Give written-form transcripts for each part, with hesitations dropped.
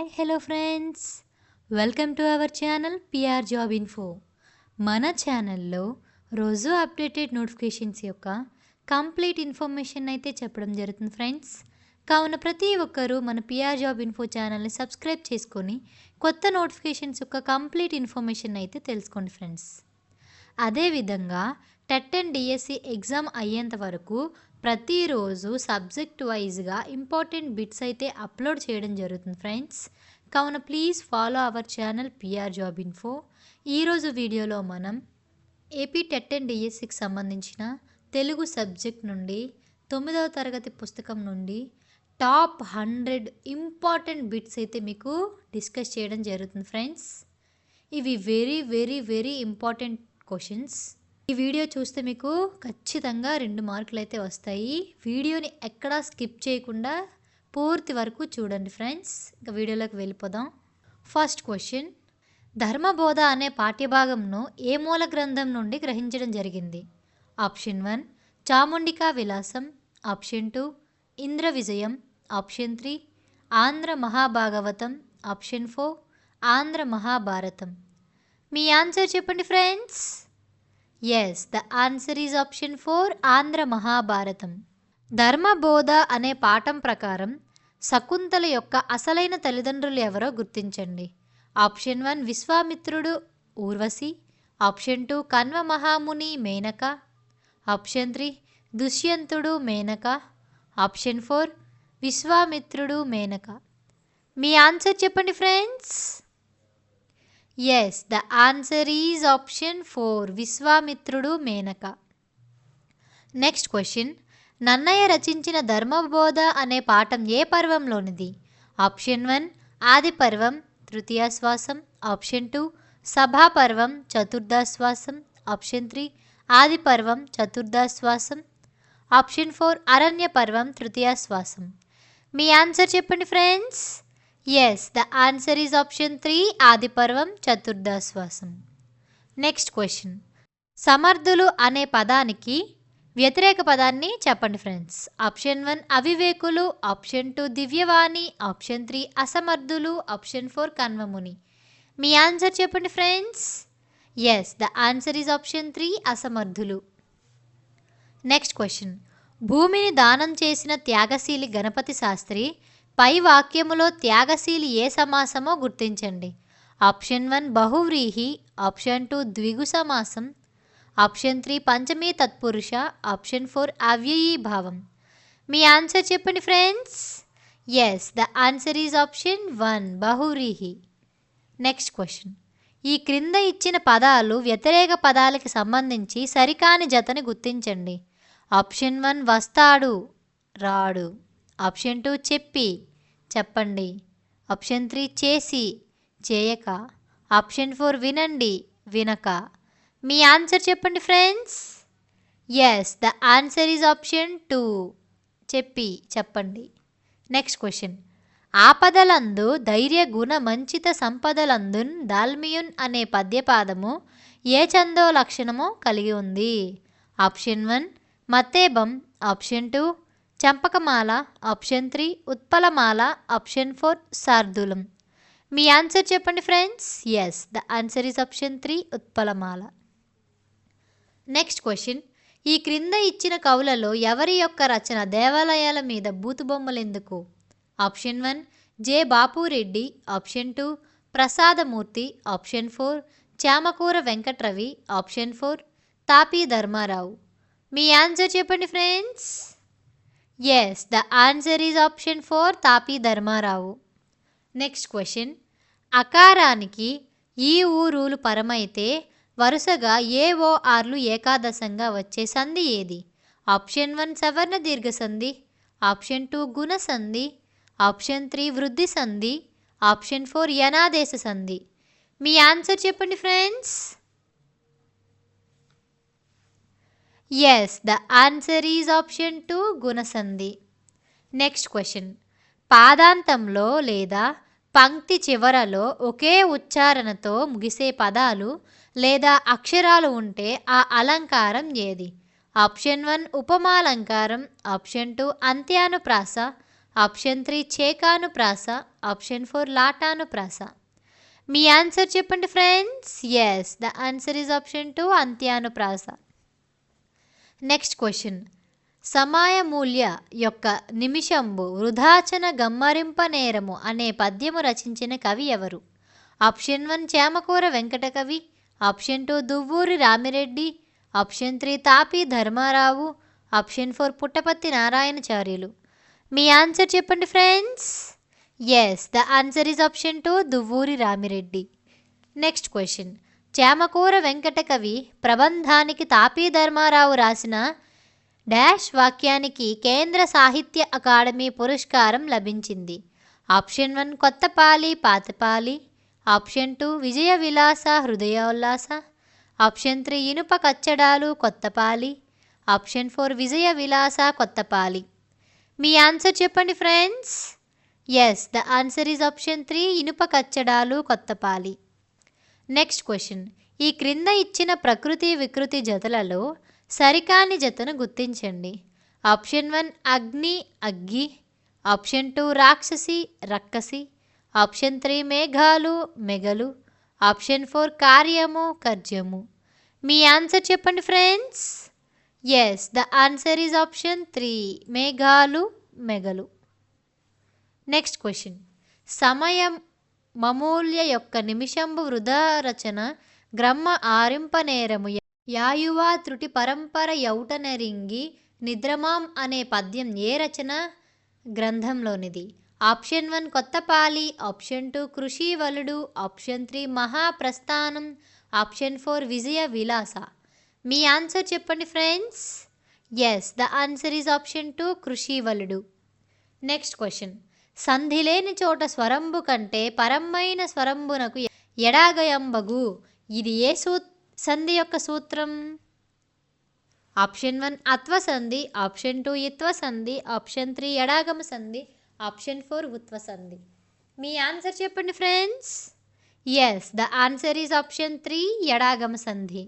Hi hello friends, welcome to our channel PR job info. మన ఛానల్లో రోజు updated notifications యొక్క కంప్లీట్ ఇన్ఫర్మేషన్ అయితే చెప్పడం జరుగుతుంది ఫ్రెండ్స్. కావున ప్రతి ఒక్కరూ మన పిఆర్ జాబ్ ఇన్ఫో ఛానల్ని సబ్స్క్రైబ్ చేసుకొని కొత్త నోటిఫికేషన్స్ యొక్క కంప్లీట్ ఇన్ఫర్మేషన్ అయితే తెలుసుకోండి ఫ్రెండ్స్. అదేవిధంగా టెట్ అండ్ డిఎస్సి ఎగ్జామ్ అయ్యేంత వరకు ప్రతిరోజు సబ్జెక్ట్ వైజ్గా ఇంపార్టెంట్ బిట్స్ అయితే అప్లోడ్ చేయడం జరుగుతుంది ఫ్రెండ్స్. కావున please follow our channel PR job info. ఈరోజు వీడియోలో మనం ఏపీ టెట్ అండ్ డిఎస్సికి సంబంధించిన తెలుగు సబ్జెక్ట్ నుండి 9వ తరగతి పుస్తకం నుండి టాప్ 100 ఇంపార్టెంట్ బిట్స్ అయితే మీకు డిస్కస్ చేయడం జరుగుతుంది ఫ్రెండ్స్. ఇవి very very very important questions. ఈ వీడియో చూస్తే మీకు ఖచ్చితంగా 2 మార్కులు అయితే వస్తాయి. వీడియోని ఎక్కడా స్కిప్ చేయకుండా పూర్తి వరకు చూడండి ఫ్రెండ్స్. ఇంకా వీడియోలోకి వెళ్ళిపోదాం. ఫస్ట్ క్వశ్చన్, ధర్మబోధ అనే పాఠ్యభాగంను ఏ మూల గ్రంథం నుండి గ్రహించడం జరిగింది? Option 1 Chamundika Vilasam, option 2 Indra Vijayam, option 3 Andhra Mahabhagavatam, option 4 Andhra Mahabharatam. మీ ఆన్సర్ చెప్పండి friends. Yes, the answer is option 4 Andhra Mahabharatam. Dharmabodha అనే పాఠం ప్రకారం శకుంతల యొక్క అసలైన తల్లిదండ్రులు ఎవరో గుర్తించండి. ఆప్షన్ 1 విశ్వామిత్రుడు ఊర్వశి, ఆప్షన్ 2 కన్వ మహాముని మేనక, ఆప్షన్ 3 దుష్యంతుడు మేనక, ఆప్షన్ 4 విశ్వామిత్రుడు మేనక. మీ ఆన్సర్ చెప్పండి friends. Yes, the answer is option 4 విశ్వామిత్రుడు మేనక. నెక్స్ట్ క్వశ్చన్, నన్నయ్య రచించిన ధర్మబోధ అనే పాఠం ఏ పర్వంలోనిది? ఆప్షన్ 1 ఆది పర్వం తృతీయాశ్వాసం, ఆప్షన్ 2 సభాపర్వం చతుర్థాశ్వాసం, ఆప్షన్ 3 ఆది పర్వం చతుర్థాశ్వాసం, ఆప్షన్ 4 అరణ్య పర్వం తృతీయాశ్వాసం. మీ ఆన్సర్ చెప్పండి friends. Yes, the answer is option 3 ఆది పర్వం చతుర్థాశ్వాసం. నెక్స్ట్ క్వశ్చన్, సమర్థులు అనే పదానికి వ్యతిరేక పదాన్ని చెప్పండి ఫ్రెండ్స్. ఆప్షన్ 1 అవివేకులు, ఆప్షన్ 2 దివ్యవాణి, ఆప్షన్ 3 అసమర్థులు, ఆప్షన్ 4 కన్వముని. మీ ఆన్సర్ చెప్పండి friends. Yes, the answer is option 3 అసమర్థులు. నెక్స్ట్ క్వశ్చన్, భూమిని దానం చేసిన త్యాగశీలి గణపతి శాస్త్రి పై వాక్యములో త్యాగశీలి ఏ సమాసమో గుర్తించండి. ఆప్షన్ 1 బహువ్రీహి, ఆప్షన్ 2 ద్విగు సమాసం, ఆప్షన్ 3 పంచమీ తత్పురుష, ఆప్షన్ 4 అవ్యయీ భావం. మీ ఆన్సర్ చెప్పండి friends. Yes, the answer is option 1 బహువ్రీహి. నెక్స్ట్ క్వశ్చన్, ఈ క్రింద ఇచ్చిన పదాలు వ్యతిరేక పదాలకి సంబంధించి సరికాని జతని గుర్తించండి. ఆప్షన్ 1 వస్తాడు రాడు, ఆప్షన్ 2 చెప్పి చెప్పండి, ఆప్షన్ 3 చేసి చేయక, ఆప్షన్ 4 వినండి వినక. మీ ఆన్సర్ చెప్పండి friends. Yes, the answer is option 2 చెప్పి చెప్పండి. నెక్స్ట్ క్వశ్చన్, ఆపదలందు ధైర్య గుణ మంచిత సంపదలందున్ దాల్మియున్ అనే పద్యపాదము ఏ ఛందో లక్షణము కలిగి ఉంది? ఆప్షన్ 1 మత్తేబం, ఆప్షన్ 2 చంపకమాల, ఆప్షన్ 3 ఉత్పలమాల, ఆప్షన్ 4 శార్దూలం. మీ ఆన్సర్ చెప్పండి friends. Yes, the answer is option 3 ఉత్పలమాల. నెక్స్ట్ క్వశ్చన్, ఈ క్రింద ఇచ్చిన కవులలో ఎవరి యొక్క రచన దేవాలయాల మీద బూతుబొమ్మలు ఎందుకు? Option 1 J Bapureddy, option 2 Prasadamurthy, option 4 Chamakura Venkatravi, option 4 Tapi Dharmarao. మీ ఆన్సర్ చెప్పండి friends. Yes, the answer is option 4 Tapi Dharmarao. Next question, అకారానికి ఈ ఊరులు పరమైతే వరుసగా ఏఓఆర్లు ఏకాదశంగా వచ్చే సంధి ఏది? ఆప్షన్ 1 సవర్ణ దీర్ఘ సంధి, ఆప్షన్ 2 గుణ సంధి, ఆప్షన్ 3 వృద్ధి సంధి, ఆప్షన్ 4 యనాదేశ సంధి. మీ ఆన్సర్ చెప్పండి friends. Yes, the answer is option 2 గుణసంధి. నెక్స్ట్ క్వశ్చన్, పాదాంతంలో లేదా పంక్తి చివరలో ఒకే ఉచ్చారణతో ముగిసే పదాలు లేదా అక్షరాలు ఉంటే ఆ అలంకారం ఏది? ఆప్షన్ 1 ఉపమాలంకారం, ఆప్షన్ 2 అంత్యానుప్రాస, ఆప్షన్ 3 చేకానుప్రాస, ఆప్షన్ 4 లాటానుప్రాస. మీ ఆన్సర్ చెప్పండి friends. Yes, the answer is option 2 అంత్యానుప్రాస. Next question. సమాయమూల్య యొక్క నిమిషంబు వృధాచన గమ్మరింప నేరము అనే పద్యము రచించిన కవి ఎవరు? Option 1 Chemakura Venkata Kavi, option 2 Duvvuri Ramireddy, option 3 Tapi Dharmarao, option 4 Puttaparthi Narayanacharyulu. మీ ఆన్సర్ చెప్పండి friends. Yes, the answer is option 2 Duvvuri Ramireddy. Next question. Chemakura Venkata Kavi ప్రబంధానికి తాపీ ధర్మారావు రాసిన డాష్ వాక్యానికి కేంద్ర సాహిత్య అకాడమీ పురస్కారం లభించింది. ఆప్షన్ 1 కొత్తపాలి పాతపాలి, ఆప్షన్ 2 విజయ విలాస హృదయోల్లాస, ఆప్షన్ 3 ఇనుప కచ్చడాలు కొత్తపాలి, ఆప్షన్ 4 విజయ విలాస కొత్తపాలి. మీ ఆన్సర్ చెప్పండి friends. Yes, the answer is option 3 ఇనుప కచ్చడాలు కొత్తపాలి. Next question. ఈ క్రింద ఇచ్చిన ప్రకృతి వికృతి జతలలో సరికాని జతను గుర్తించండి. ఆప్షన్ 1 అగ్ని అగ్గి, ఆప్షన్ 2 రాక్షసి రక్కసి, ఆప్షన్ 3 మేఘాలు మెగలు, ఆప్షన్ 4 కార్యము కర్జము. మీ ఆన్సర్ చెప్పండి friends. Yes, the answer is option 3 మేఘాలు మెగలు. Next question. సమయం మమూల్య యొక్క నిమిషంబు వృధా రచన గ్రమ్మ ఆరింపనేరము యాయువా త్రుటి పరంపర యౌటనరింగి నిద్రమాం అనే పద్యం ఏ రచన గ్రంథంలోనిది? ఆప్షన్ 1 కొత్తపాలి, option 2 Krishivaludu, option 3 Mahaprasthanam, option 4 విజయ విలాస. మీ ఆన్సర్ చెప్పండి friends. Yes, the answer is option 2 Krishivaludu. Next question. సంధి లేని చోట స్వరంబు కంటే పరమైన స్వరంబునకు ఎడాగయంబగు ఇది ఏ సంధి యొక్క సూత్రం? ఆప్షన్ 1 అత్వ సంధి, ఆప్షన్ 2 ఇత్వ సంధి, ఆప్షన్ 3 ఎడాగమ సంధి, ఆప్షన్ 4 ఉత్వ సంధి. మీ ఆన్సర్ చెప్పండి friends. Yes, the answer is option 3 ఎడాగమ సంధి.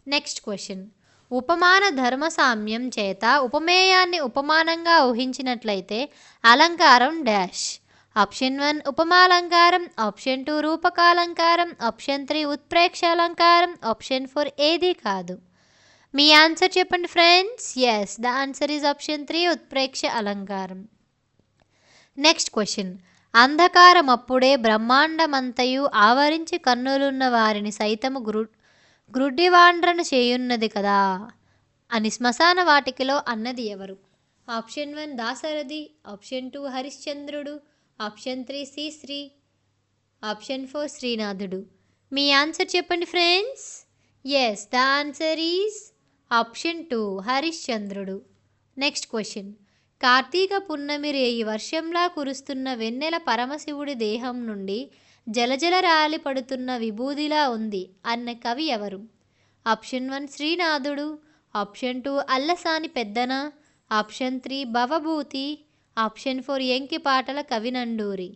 Next question. ఉపమాన ధర్మ సామ్యం చేత ఉపమేయాన్ని ఉపమానంగా ఊహించినట్లయితే అలంకారం డాష్. ఆప్షన్ 1 ఉపమాలంకారం, ఆప్షన్ 2 రూపకాలంకారం, ఆప్షన్ 3 ఉత్ప్రేక్ష అలంకారం, ఆప్షన్ 4 ఏది కాదు. మీ ఆన్సర్ చెప్పండి friends. Yes, the answer is option 3 ఉత్ప్రేక్ష అలంకారం. Next question. అంధకారం అప్పుడే బ్రహ్మాండమంతయు ఆవరించి కన్నులున్న వారిని సైతము గ్రుడ్డివాండ్రను చేయున్నది కదా అని శ్మశాన వాటికలో అన్నది ఎవరు? ఆప్షన్ 1 దాశరథి, ఆప్షన్ 2 హరిశ్చంద్రుడు, ఆప్షన్ 3 శ్రీశ్రీ, ఆప్షన్ 4 శ్రీనాథుడు. మీ ఆన్సర్ చెప్పండి friends. Yes, the answer is option 2 హరిశ్చంద్రుడు. Next question. కార్తీక పున్నమి రేయి వర్షంలా కురుస్తున్న వెన్నెల పరమశివుడి దేహం నుండి జలజల రాలి పడుతున్న విభూదిలా ఉంది అన్న కవి ఎవరు? ఆప్షన్ 1 శ్రీనాథుడు, option 2 Allasani Peddana, option 3 Bhavabhuti, option 4 ఎంకిపాటల కవినండూరి.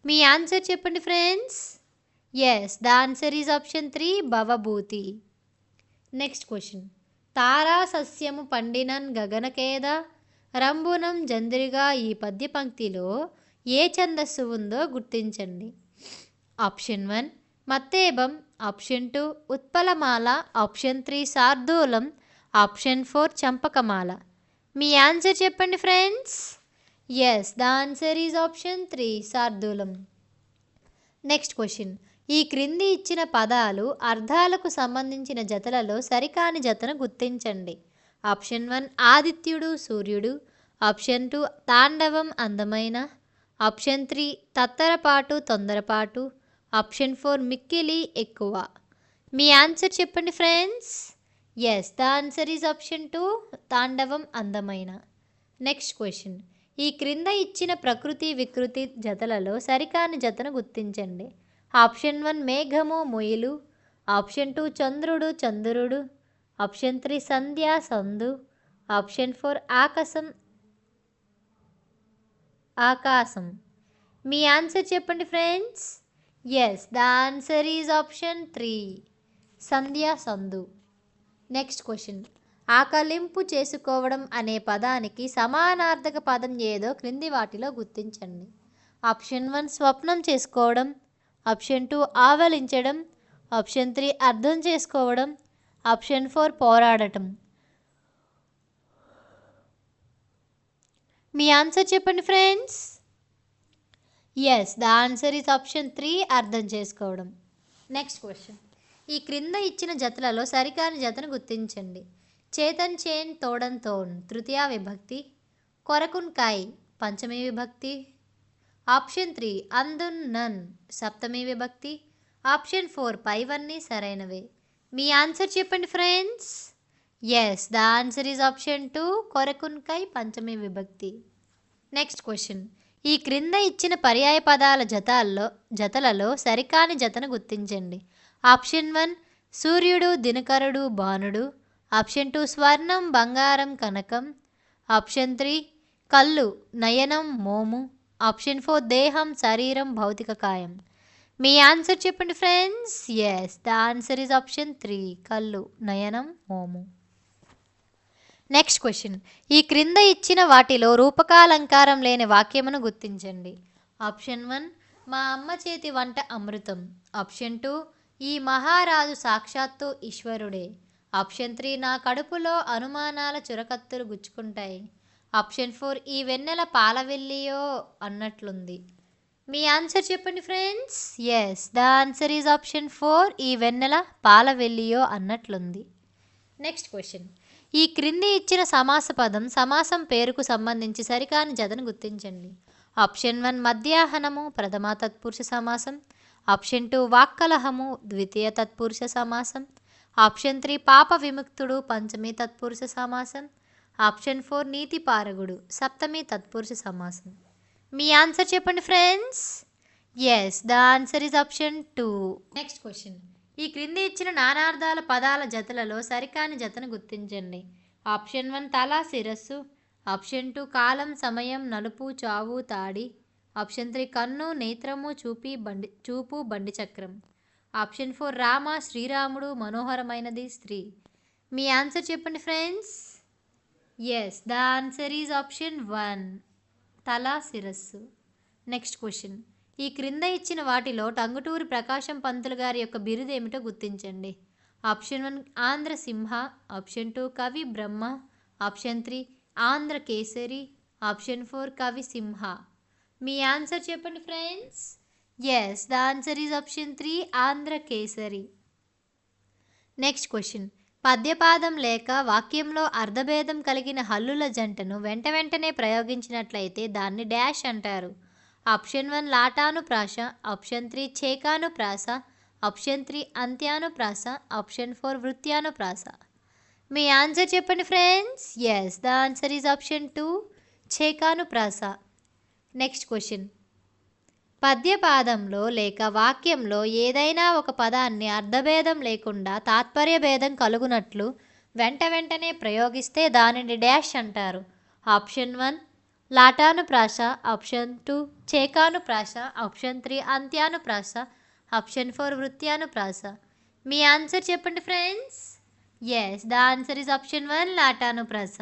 మీ ఆన్సర్ చెప్పండి friends. Yes, the answer is option 3 Bhavabhuti. Next question. తారా సస్యము పండినన్ గగనకేద రంబునం జంద్రిగా ఈ పద్య పంక్తిలో ఏ ఛందస్సు ఉందో గుర్తించండి. ఆప్షన్ 1 మత్తేబం, ఆప్షన్ 2 ఉత్పలమాల, ఆప్షన్ 3 శార్దూలం, ఆప్షన్ 4 చంపకమాల. మీ ఆన్సర్ చెప్పండి friends. Yes, the answer is option 3 శార్దూలం. Next question. ఈ క్రింది ఇచ్చిన పదాలు అర్థాలకు సంబంధించిన జతలలో సరికాని జతను గుర్తించండి. ఆప్షన్ 1 ఆదిత్యుడు సూర్యుడు, ఆప్షన్ 2 తాండవం అందమైన, ఆప్షన్ 3 తత్తరపాటు తొందరపాటు, ఆప్షన్ 4 మిక్కిలి ఎక్కువ. మీ ఆన్సర్ చెప్పండి friends. Yes, the answer is option 2 తాండవం అందమైన. Next question. ఈ క్రింద ఇచ్చిన ప్రకృతి వికృతి జతలలో సరికాని జతను గుర్తించండి. ఆప్షన్ 1 మేఘము మొయిలు, ఆప్షన్ 2 చంద్రుడు చంద్రుడు, ఆప్షన్ 3 సంధ్య సందు, ఆప్షన్ 4 ఆకాశం ఆకాశం. మీ ఆన్సర్ చెప్పండి friends. Yes, the answer is option 3 సంధ్య సందు. Next question. ఆకలింపు చేసుకోవడం అనే పదానికి సమానార్థక పదం ఏదో క్రింది వాటిలో గుర్తించండి. ఆప్షన్ 1 స్వప్నం చేసుకోవడం, ఆప్షన్ 2 ఆవలించడం, ఆప్షన్ 3 అర్థం చేసుకోవడం, ఆప్షన్ 4 పోరాడటం. మీ ఆన్సర్ చెప్పండి friends. Yes, the answer is option 3 అర్థం చేసుకోవడం. Next question. ఈ క్రింద ఇచ్చిన జతలలో సరికాని జతను గుర్తించండి. చేతన్ చేన్ తోడన్ తోన్ తృతీయ విభక్తి, కొరకున్ కాయ్ పంచమీ విభక్తి, ఆప్షన్ 3 అందున్ నన్ సప్తమీ విభక్తి, ఆప్షన్ 4 పైవన్నీ సరైనవే. మీ ఆన్సర్ చెప్పండి friends. Yes, the answer is option 2 కొరకున్ కై పంచమీ విభక్తి. Next question. ఈ క్రింద ఇచ్చిన పర్యాయ పదాల జతలలో సరికాని జతను గుర్తించండి. ఆప్షన్ 1 సూర్యుడు దినకరుడు భానుడు, ఆప్షన్ 2 స్వర్ణం బంగారం కనకం, ఆప్షన్ 3 కళ్ళు నయనం మోము, ఆప్షన్ 4 దేహం శరీరం భౌతిక కాయం. మీ ఆన్సర్ చెప్పండి friends. Yes, the answer is option 3 కళ్ళు నయనం మోము. Next question. ఈ క్రింద ఇచ్చిన వాటిలో రూపకాలంకారం లేని వాక్యమును గుర్తించండి. ఆప్షన్ 1 మా అమ్మ చేతి వంట అమృతం, ఆప్షన్ 2 ఈ మహారాజు సాక్షాత్తు ఈశ్వరుడే, ఆప్షన్ 3 నా కడుపులో అనుమానాల చురకత్తులు గుచ్చుకుంటాయి, ఆప్షన్ 4 ఈ వెన్నెల పాలవెల్లియో అన్నట్లుంది. మీ ఆన్సర్ చెప్పండి friends. Yes, the answer is option 4 ఈ వెన్నెల పాలవెల్లియో అన్నట్లుంది. Next question. ఈ క్రింది ఇచ్చిన సమాస పదం సమాసం పేరుకు సంబంధించి సరికాని జతను గుర్తించండి. ఆప్షన్ 1 మధ్యాహ్నము ప్రథమ తత్పురుష సమాసం, ఆప్షన్ 2 వాక్కలహము ద్వితీయ తత్పురుష సమాసం, ఆప్షన్ 3 పాప విముక్తుడు పంచమీ తత్పురుష సమాసం, ఆప్షన్ 4 నీతిపారగుడు సప్తమీ తత్పురుష సమాసం. మీ ఆన్సర్ చెప్పండి friends. Yes, the answer is option 2. Next question. ఈ క్రింది ఇచ్చిన నానార్థాల పదాల జతలలో సరికాని జతను గుర్తించండి. ఆప్షన్ 1 తల శిరస్సు, ఆప్షన్ 2 కాలం సమయం నలుపు చావు తాడి, ఆప్షన్ 3 కన్ను నేత్రము చూపు బండి చక్రం, ఆప్షన్ 4 రామ శ్రీరాముడు మనోహరమైనది స్త్రీ. మీ ఆన్సర్ చెప్పండి friends. Yes, the answer is option 1 తల శిరస్సు. Next question. ఈ క్రింద ఇచ్చిన వాటిలో టంగుటూరి ప్రకాశం పంతులు గారి యొక్క బిరుదు ఏమిటో గుర్తించండి. ఆప్షన్ 1 ఆంధ్ర సింహ, ఆప్షన్ 2 కవి బ్రహ్మ, ఆప్షన్ 3 ఆంధ్ర కేసరి, ఆప్షన్ 4 కవి సింహ. మీ ఆన్సర్ చెప్పండి friends. Yes, the answer is option 3 Andhra Kesari. Next question. పద్యపాదం లేక వాక్యంలో అర్ధభేదం కలిగిన హల్లుల జంటను వెంటనే ప్రయోగించినట్లయితే దాన్ని డాష్ అంటారు. ఆప్షన్ 1 లాటానుప్రాస, ఆప్షన్ 3 చేకానుప్రాస, ఆప్షన్ 3 అంత్యానుప్రాస, ఆప్షన్ 4 వృత్యానుప్రాస. మీ ఆన్సర్ చెప్పండి friends. Yes, the answer is option 2 చేకానుప్రాస. Next question. పద్యపాదంలో లేక వాక్యంలో ఏదైనా ఒక పదాన్ని అర్ధభేదం లేకుండా తాత్పర్య భేదం కలుగునట్లు వెంటనే ప్రయోగిస్తే దానిని డాష్ అంటారు. ఆప్షన్ 1 లాటానుప్రాస, ఆప్షన్ 2 చేకానుప్రాస, ఆప్షన్ 3 అంత్యానుప్రాస, ఆప్షన్ 4 వృత్యానుప్రాస. మీ ఆన్సర్ చెప్పండి friends. Yes, the answer is option 1 లాటానుప్రాస.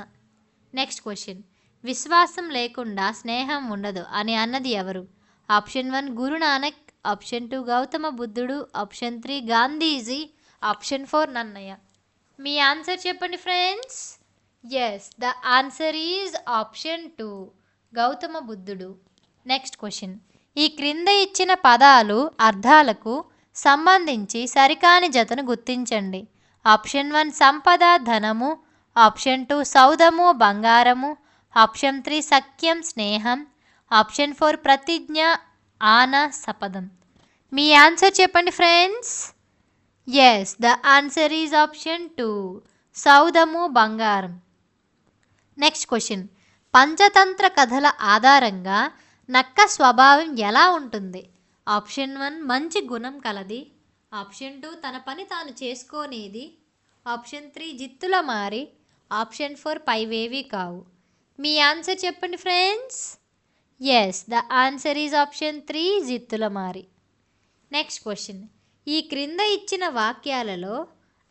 Next question. విశ్వాసం లేకుండా స్నేహం ఉండదు అని అన్నది ఎవరు? ఆప్షన్ 1 గురునానక్, ఆప్షన్ 2 గౌతమ బుద్ధుడు, ఆప్షన్ 3 గాంధీజీ, ఆప్షన్ 4 నన్నయ్య. మీ ఆన్సర్ చెప్పండి friends. Yes, the answer is option 2 Gautama బుద్ధుడు. Next question. ఈ క్రింద ఇచ్చిన పదాలు అర్థాలకు సంబంధించి సరికాని జతను గుర్తించండి. ఆప్షన్ 1 సంపద ధనము, ఆప్షన్ 2 సౌదము బంగారము, ఆప్షన్ 3 సఖ్యం స్నేహం, ఆప్షన్ 4 ప్రతిజ్ఞ ఆన సపదం. మీ ఆన్సర్ చెప్పండి friends. Yes, the answer is option 2 సౌదము బంగారం. Next question. పంచతంత్ర కథల ఆధారంగా నక్క స్వభావం ఎలా ఉంటుంది? ఆప్షన్ 1 మంచి గుణం కలది, ఆప్షన్ 2 తన పని తాను చేసుకోనేది, ఆప్షన్ 3 జిత్తుల మారి, ఆప్షన్ 4 పైవేవి కావు. మీ ఆన్సర్ చెప్పండి friends. Yes, the answer is option 3 జిత్తుల మారి. Next question. ఈ క్రింద ఇచ్చిన వాక్యాలలో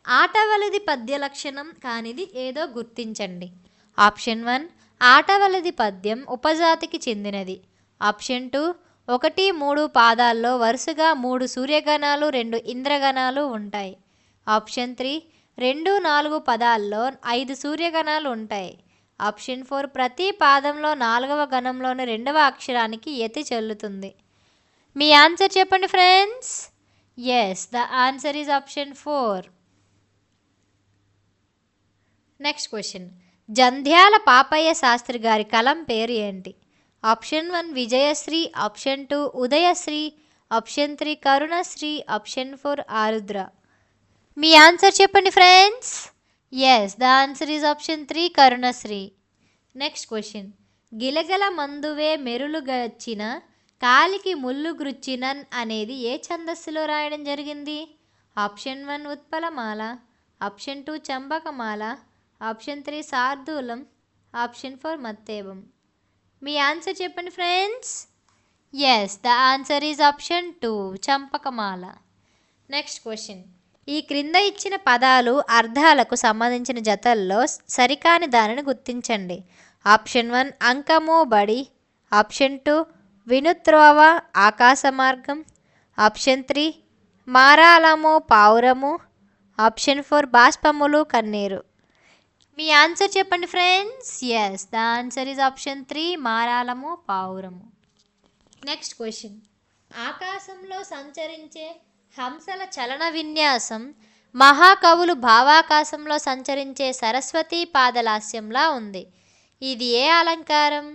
ఆటవలది పద్య లక్షణం కానిది ఏదో గుర్తించండి. ఆప్షన్ 1 ఆటవలది పద్యం ఉపజాతికి చెందినది. ఆప్షన్ 2 1, 3 పాదాల్లో వరుసగా 3 సూర్యగణాలు 2 ఇంద్రగణాలు ఉంటాయి. ఆప్షన్ 3 2, 4 పదాల్లో 5 సూర్యగణాలు ఉంటాయి. ఆప్షన్ 4 ప్రతి పాదంలో 4వ గణంలోని 2వ అక్షరానికి యతి చెల్లుతుంది. మీ ఆన్సర్ చెప్పండి friends. Yes, the answer is option 4. Next question. Jandhyala Papayya Sastri గారి కలం పేరు ఏంటి? Option 1 Vijayasri, option 2 Udayasri, option 3 Karunasri, option 4 Arudra. మీ ఆన్సర్ చెప్పండి friends. Yes, the answer is option 3 Karunasri. Next question. గిలగల మందువే మెరులు గచ్చిన కాలికి ముళ్ళు గృచ్చినన్ అనేది ఏ ఛందస్సులో రాయడం జరిగింది? ఆప్షన్ 1 ఉత్పలమాల, ఆప్షన్ 2 చంపకమాల, ఆప్షన్ 3 శార్దూలం, ఆప్షన్ 4 మత్తేబం. మీ ఆన్సర్ చెప్పండి friends. Yes, the answer is option 2 చంపకమాల. Next question. ఈ క్రింద ఇచ్చిన పదాలు అర్థాలకు సంబంధించిన జతల్లో సరికాని దానిని గుర్తించండి. ఆప్షన్ 1 అంకము బడి, ఆప్షన్ 2 వినుత్రోవ ఆకాశ మార్గం, ఆప్షన్ 3 మారాలము పావురము, ఆప్షన్ 4 బాష్పములు కన్నీరు. మీ ఆన్సర్ చెప్పండి friends. Yes, the answer is option 3 మారాలము పావురము. Next question. ఆకాశంలో సంచరించే హంసల చలన విన్యాసం మహాకవులు భావాకాశంలో సంచరించే సరస్వతీ పాదలాస్యంలా ఉంది. ఇది ఏ అలంకారం?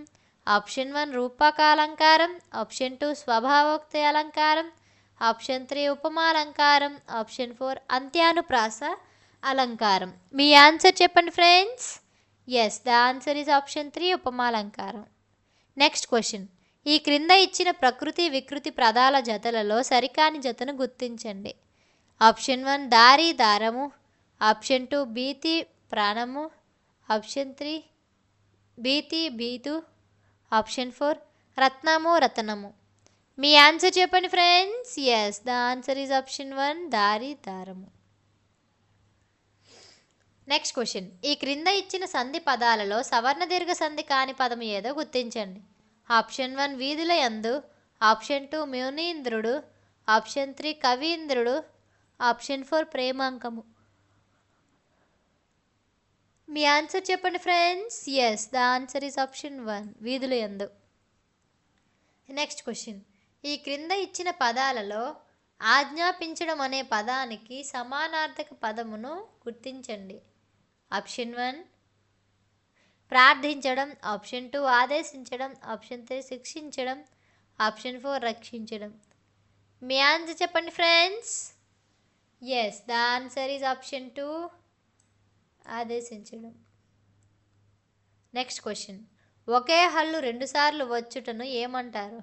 ఆప్షన్ 1 రూపకాలంకారం, ఆప్షన్ 2 స్వభావోక్తి అలంకారం, ఆప్షన్ 3 ఉపమాలంకారం, ఆప్షన్ 4 అంత్యానుప్రాస అలంకారం. మీ ఆన్సర్ చెప్పండి friends. Yes, the answer is option 3 ఉపమాలంకారం. Next question. ఈ క్రింద ఇచ్చిన ప్రకృతి వికృతి పదాల జతలలో సరికాని జతను గుర్తించండి. ఆప్షన్ 1 దారి దారము, ఆప్షన్ 2 భీతి ప్రాణము, ఆప్షన్ 3 భీతి భీతు, ఆప్షన్ 4 రత్నము రతనము. మీ ఆన్సర్ చెప్పండి friends. Yes, the answer is option 1 దారి దారము. Next question. ఈ క్రింద ఇచ్చిన సంధి పదాలలో సవర్ణ దీర్ఘ సంధి కాని పదము ఏదో గుర్తించండి. ఆప్షన్ 1 వీధుల యందు, ఆప్షన్ 2 మునీంద్రుడు, ఆప్షన్ 3 కవీంద్రుడు, ఆప్షన్ 4 ప్రేమాంకము. మీ ఆన్సర్ చెప్పండి friends. Yes, the answer is option 1 వీధుల యందు. Next question. ఈ క్రింద ఇచ్చిన పదాలలో ఆజ్ఞాపించడం అనే పదానికి సమానార్థక పదమును గుర్తించండి. ఆప్షన్ 1 ప్రార్థించడం, ఆప్షన్ 2 ఆదేశించడం, ఆప్షన్ 3 శిక్షించడం, ఆప్షన్ 4 రక్షించడం. మీ ఆన్సర్ చెప్పండి friends. Yes, the answer is option 2 ఆదేశించడం. Next question. ఒకే హల్లు 2 సార్లు వచ్చుటను ఏమంటారు?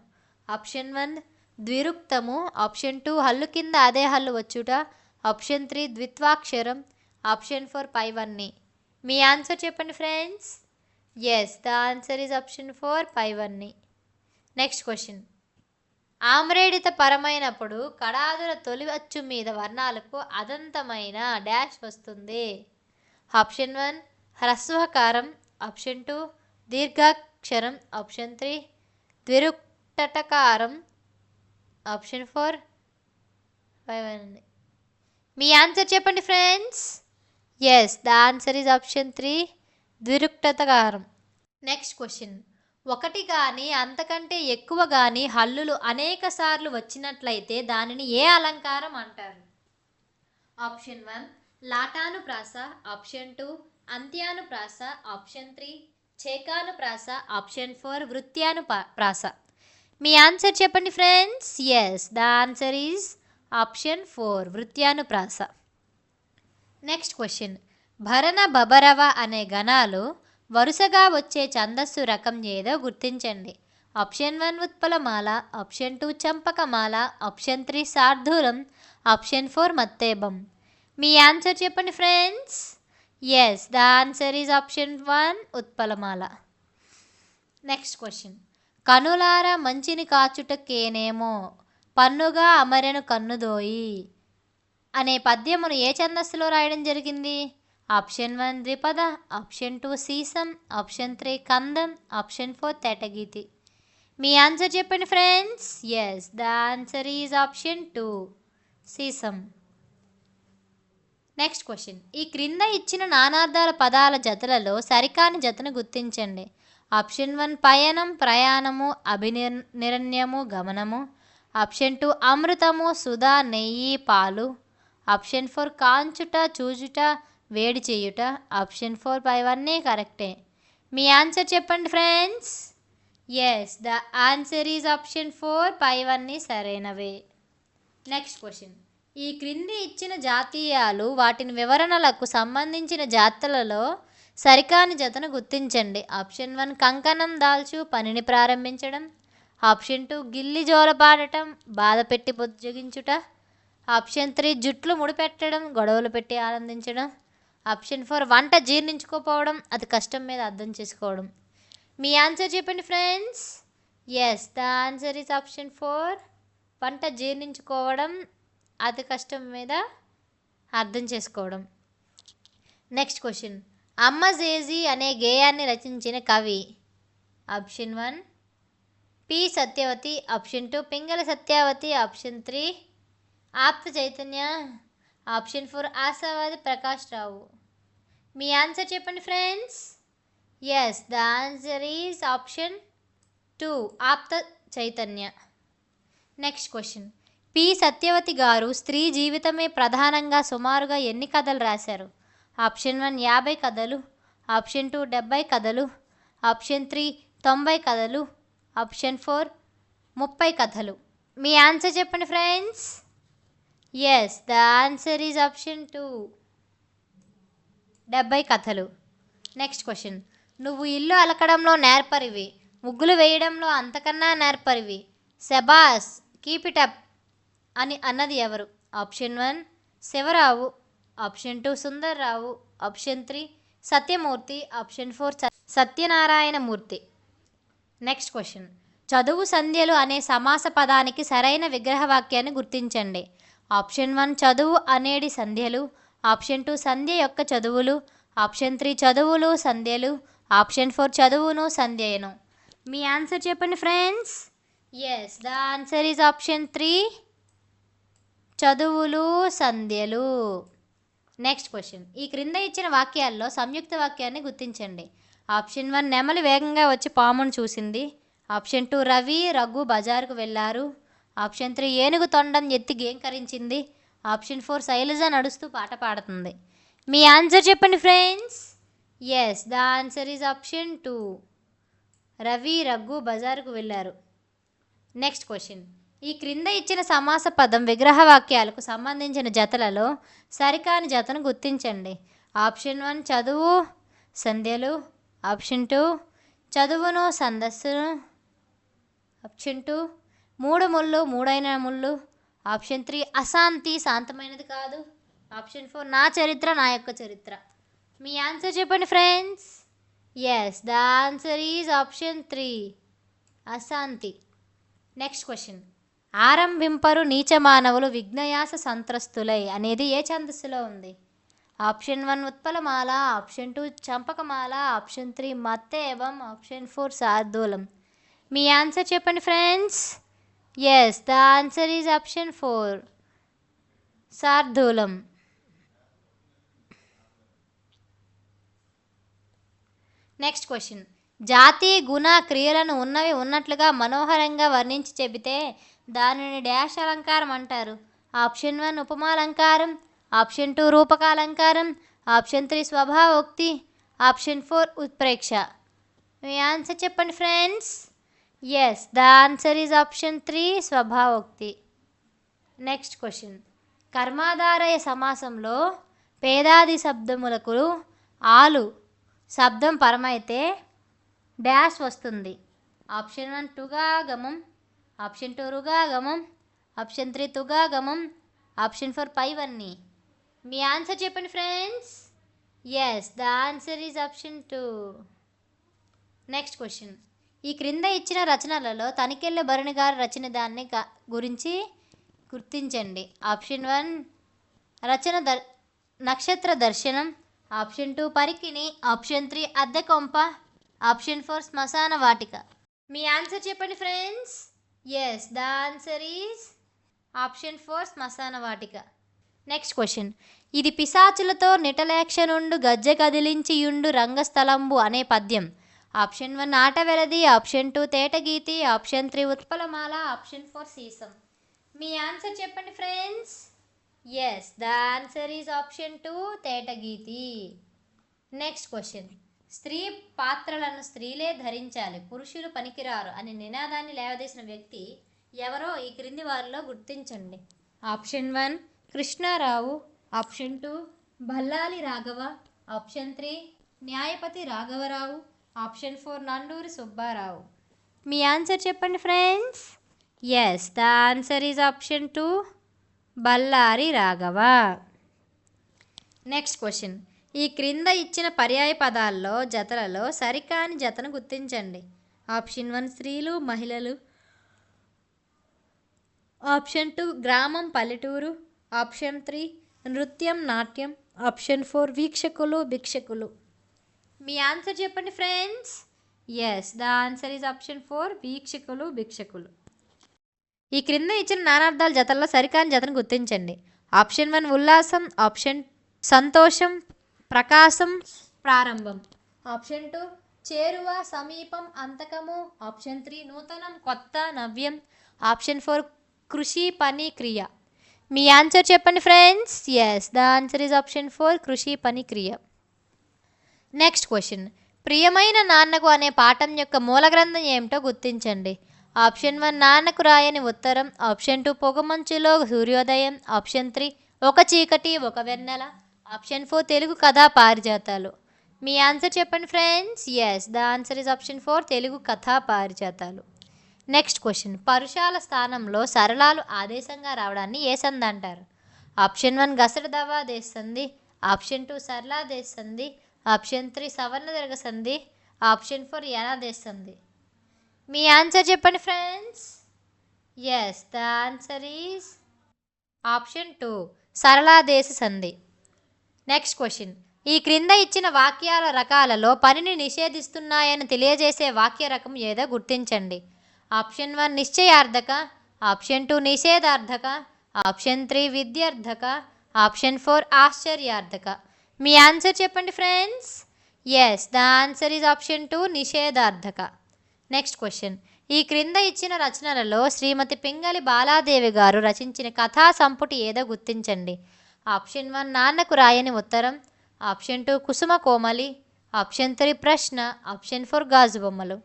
ఆప్షన్ 1 ద్విరుక్తము, ఆప్షన్ 2 హల్లు కింద అదే హల్లు వచ్చుట, ఆప్షన్ 3 ద్విత్వాక్షరం, ఆప్షన్ 4 పైవన్నీ. మీ ఆన్సర్ చెప్పండి friends. Yes, the answer is option 4 పైవన్నీ. Next question. ఆమ్రేడిత పరమైనప్పుడు కడాదుల తొలి అచ్చు మీద వర్ణాలకు అదంతమైన డాష్ వస్తుంది. ఆప్షన్ 1 హ్రస్వకారం, ఆప్షన్ 2 దీర్ఘాక్షరం, ఆప్షన్ 3 ద్విరుక్తటకారం, ఆప్షన్ 4 పైవన్నీ. మీ ఆన్సర్ చెప్పండి friends. Yes, the answer is option 3 ద్విరుక్తటకారం. Next question. ఒకటి కానీ అంతకంటే ఎక్కువ కానీ హల్లులు అనేక సార్లు వచ్చినట్లయితే దానిని ఏ అలంకారం అంటారు? ఆప్షన్ 1 లాటానుప్రాస, ఆప్షన్ 2 అంత్యానుప్రాస, ఆప్షన్ 3 చేకానుప్రాస, ఆప్షన్ 4 వృత్యానుప్రాస. మీ ఆన్సర్ చెప్పండి friends. Yes, the answer is option 4 వృత్యానుప్రాస. Next question. భరణ బబరవ అనే గణాలు వరుసగా వచ్చే ఛందస్సు రకం ఏదో గుర్తించండి. ఆప్షన్ 1 ఉత్పలమాల, ఆప్షన్ 2 చంపకమాల, ఆప్షన్ 3 శార్దూలం, ఆప్షన్ 4 మత్తేబం. మీ ఆన్సర్ చెప్పండి friends. Yes, the answer is option 1 ఉత్పలమాల. Next question. కనులార మంచిని కాచుటకేనేమో పన్నుగా అమరెను కన్నుదోయి అనే పద్యమును ఏ ఛందస్సులో రాయడం జరిగింది? ఆప్షన్ 1 ద్విపద, ఆప్షన్ 2 సీసం, ఆప్షన్ 3 కందం, ఆప్షన్ 4 తేటగీతి. మీ ఆన్సర్ చెప్పండి friends. Yes, the answer is option 2 సీసం. Next question. ఈ క్రింద ఇచ్చిన నానార్థాల పదాల జతలలో సరికాని జతను గుర్తించండి. ఆప్షన్ 1 పయనం, ప్రయాణము, అభినిరణ్యము, గమనము. ఆప్షన్ 2 అమృతము, సుధా, నెయ్యి, పాలు. ఆప్షన్ 4 కాంచుట, చూచుట, వేడి చేయుట. ఆప్షన్ 4 పైవన్నీ కరెక్టే. మీ ఆన్సర్ చెప్పండి friends. Yes, the answer is option 4 పైవన్నీ సరైనవే. Next question. ఈ క్రింది ఇచ్చిన జాతీయాలు వాటిని వివరణలకు సంబంధించిన జాతులలో సరికాని జతను గుర్తించండి. ఆప్షన్ 1 కంకణం దాల్చు, పనిని ప్రారంభించడం. ఆప్షన్ 2 గిల్లి జోలపాడటం, బాధ పెట్టి బుజ్జగించుట. ఆప్షన్ 3 జుట్లు ముడిపెట్టడం, గొడవలు పెట్టి ఆనందించడం. ఆప్షన్ 4 వంట జీర్ణించుకోపోవడం, అది కష్టం మీద అర్థం చేసుకోవడం. మీ ఆన్సర్ చెప్పండి friends. Yes, the answer is option 4 వంట జీర్ణించుకోవడం, అతి కష్టం మీద అర్థం చేసుకోవడం. Next question. అమ్మ జేజీ అనే గేయాన్ని రచించిన కవి. Option 1 P Satyavathi, option 2 Pingala Satyavathi, option 3 Aptha Chaitanya, option 4 Ashavadi Prakash Rao. మీ ఆన్సర్ చెప్పండి friends. Yes, the answer is option 2 Aptha Chaitanya. Next question. P Satyavathi గారు స్త్రీ జీవితమే ప్రధానంగా సుమారుగా ఎన్ని కథలు రాశారు? ఆప్షన్ 1 50 కథలు, ఆప్షన్ 2 70 కథలు, ఆప్షన్ 3 90 కథలు, ఆప్షన్ 4 30 కథలు. మీ ఆన్సర్ చెప్పండి friends. Yes, the answer is option 2 70 కథలు. Next question. నువ్వు ఇల్లు అలకడంలో నేర్పరివి, ముగ్గులు వేయడంలో అంతకన్నా నేర్పరివి, శబాస్ కీప్ ఇట్ అప్ అని అన్నది ఎవరు? Option 1 Sivarao, option 2 Sundarrao, option 3 Satyamurthy, option 4 Satyanarayanamurthy. Next question. చదువు సంధ్యలు అనే సమాస పదానికి సరైన విగ్రహవాక్యాన్ని గుర్తించండి. ఆప్షన్ 1 చదువు అనేడి సంధ్యలు, ఆప్షన్ 2 సంధ్య యొక్క చదువులు, ఆప్షన్ 3 చదువులు సంధ్యలు, ఆప్షన్ 4 చదువును సంధ్యను. మీ ఆన్సర్ చెప్పండి friends. Yes, the answer is option 3 చదువులు సంధ్యలు. Next question. ఈ క్రింద ఇచ్చిన వాక్యాల్లో సంయుక్త వాక్యాన్ని గుర్తించండి. ఆప్షన్ 1 నెమలి వేగంగా వచ్చి పామును చూసింది, ఆప్షన్ 2 రవి రఘు బజారుకు వెళ్ళారు, ఆప్షన్ 3 ఏనుగు తొండం ఎత్తి గేంకరించింది, ఆప్షన్ 4 శైలజ నడుస్తూ పాట పాడుతుంది. మీ ఆన్సర్ చెప్పండి friends. Yes, the answer is option 2 Ravi Raghu బజారుకు వెళ్ళారు. Next question. ఈ క్రింద ఇచ్చిన సమాస పదం విగ్రహవాక్యాలకు సంబంధించిన జతలలో సరికాని జతను గుర్తించండి. ఆప్షన్ 1 చదువు సంధ్యలు, ఆప్షన్ 2 చదువును ఛందస్సును, ఆప్షన్ 2 మూడు ముళ్ళు మూడైన ముళ్ళు, ఆప్షన్ 3 అశాంతి శాంతమైనది కాదు, ఆప్షన్ 4 నా చరిత్ర నా యొక్క చరిత్ర. మీ ఆన్సర్ చెప్పండి friends. Yes, the answer is option 3 అశాంతి. Next question. ఆరంభింపరు నీచ మానవులు విఘ్నయాస సంత్రస్తులై అనేది ఏ ఛందస్సులో ఉంది? ఆప్షన్ 1 ఉత్పలమాల, ఆప్షన్ 2 చంపకమాల, ఆప్షన్ 3 మత్తేవం, ఆప్షన్ 4 శార్దూలం. మీ ఆన్సర్ చెప్పండి friends. Yes, the answer is option 4 శార్దూలం. Next question. జాతి గుణ క్రియలను ఉన్నవి ఉన్నట్లుగా మనోహరంగా వర్ణించి చెబితే దానిని డాష్ అలంకారం అంటారు. ఆప్షన్ 1 ఉపమాలంకారం, ఆప్షన్ 2 రూపకాలంకారం, ఆప్షన్ 3 స్వభావోక్తి, ఆప్షన్ 4 ఉత్ప్రేక్ష. మీ ఆన్సర్ చెప్పండి friends. Yes, the answer is option 3 స్వభావోక్తి. Next question. కర్మాధారయ సమాసంలో పేదాది శబ్దములకు ఆలు శబ్దం పరమైతే డాష్ వస్తుంది. ఆప్షన్ 1 టుగాగమం, ఆప్షన్ 2 రుగాగమం, ఆప్షన్ 3 తుగాగమం, ఆప్షన్ 4 పైవన్నీ. మీ ఆన్సర్ చెప్పండి friends. Yes, the answer is option 2. Next question. ఈ క్రింద ఇచ్చిన రచనలలో తనికెళ్ళ భరణి గారు రచన దాన్ని గురించి గుర్తించండి. ఆప్షన్ 1 రచన నక్షత్ర దర్శనం, ఆప్షన్ 2 పరికిణి, ఆప్షన్ 3 అద్దె కొంప, ఆప్షన్ 4 శ్మశాన వాటిక. మీ ఆన్సర్ చెప్పండి friends. Yes, the answer is option 4 శ్మశాన వాటిక. Next question. ఇది పిశాచులతో నిటలేక్షనుండు గజ్జె కదిలించియుండు రంగస్థలంబు అనే పద్యం. ఆప్షన్ 1 ఆటవెరది, ఆప్షన్ 2 తేటగీతి, ఆప్షన్ 3 ఉత్పలమాల, ఆప్షన్ 4 సీసం. మీ ఆన్సర్ చెప్పండి friends. Yes, the answer is option 2 తేటగీతి. Next question. స్త్రీ పాత్రలను స్త్రీలే ధరించాలి, పురుషులు పనికిరారు అనే నినాదాన్ని లేవదీసిన వ్యక్తి ఎవరో ఈ క్రింది వారిలో గుర్తించండి. Option 1 Krishnarao, option 2 Ballali Raghava, option 3 Nyayapati రాఘవరావు, ఆప్షన్ 4 నండూరి సుబ్బారావు. మీ ఆన్సర్ చెప్పండి friends. Yes, the answer is option 2 Ballari Raghava. Next question. ఈ క్రింద ఇచ్చిన పర్యాయ పదాల్లో జతలలో సరికాని జతను గుర్తించండి. ఆప్షన్ 1 స్త్రీలు మహిళలు, ఆప్షన్ 2 గ్రామం పల్లెటూరు, ఆప్షన్ 3 నృత్యం నాట్యం, ఆప్షన్ 4 వీక్షకులు భిక్షకులు. మీ ఆన్సర్ చెప్పండి friends. Yes, the answer is option 4 వీక్షకులు భిక్షకులు. ఈ క్రింద ఇచ్చిన నానార్థాల జతల్లో సరికాని జతను గుర్తించండి. ఆప్షన్ 1 ఉల్లాసం, ఆప్షన్ సంతోషం, ప్రకాశం, ప్రారంభం, ఆప్షన్ 2 చేరువ సమీపం అంతకము, ఆప్షన్ 3 నూతనం కొత్త నవ్యం, ఆప్షన్ 4 కృషి పని క్రియ. మీ ఆన్సర్ చెప్పండి friends. Yes, the answer is option 4 కృషి పని క్రియ. Next question. ప్రియమైన నాన్నకు అనే పాఠం యొక్క మూల గ్రంథం ఏమిటో గుర్తించండి. ఆప్షన్ 1 నాన్నకు రాయని ఉత్తరం, ఆప్షన్ 2 పొగమంచులో సూర్యోదయం, ఆప్షన్ 3 ఒక చీకటి ఒక వెన్నెల, ఆప్షన్ 4 తెలుగు కథా పారిజాతాలు. మీ ఆన్సర్ చెప్పండి friends. Yes, the answer is option 4 Telugu కథా పారిజాతాలు. Next question. పరుషాల స్థానంలో సరళాలు ఆదేశంగా రావడాన్ని ఏ సంధి అంటారు. ఆప్షన్ 1 గసడ దవాదేశ సంధి, ఆప్షన్ 2 సరళాదేశ సంధి, ఆప్షన్ 3 సవర్ణ దీర్ఘ సంధి, ఆప్షన్ 4 యనాదేశ సంధి. మీ ఆన్సర్ చెప్పండి friends. Yes, the answer is option 2 సరళాదేశ సంధి. Next question. ఈ క్రింద ఇచ్చిన వాక్యాల రకాలలో పనిని నిషేధిస్తున్నాయని తెలియజేసే వాక్య రకం ఏదో గుర్తించండి. ఆప్షన్ 1 నిశ్చయార్థక, ఆప్షన్ 2 నిషేధార్థక, ఆప్షన్ 3 విద్యార్థక, ఆప్షన్ 4 ఆశ్చర్యార్థక. మీ ఆన్సర్ చెప్పండి friends. Yes, the answer is option 2 నిషేధార్థక. Next question. ఈ క్రింద ఇచ్చిన రచనలలో శ్రీమతి పింగళి బాలాదేవి గారు రచించిన కథా సంపుటి ఏదో గుర్తించండి. ఆప్షన్ 1 నాన్నకు రాయని ఉత్తరం, ఆప్షన్ 2 కుసుమ కోమలి, ఆప్షన్ 3 ప్రశ్న, ఆప్షన్ 4 గాజు బొమ్మలు.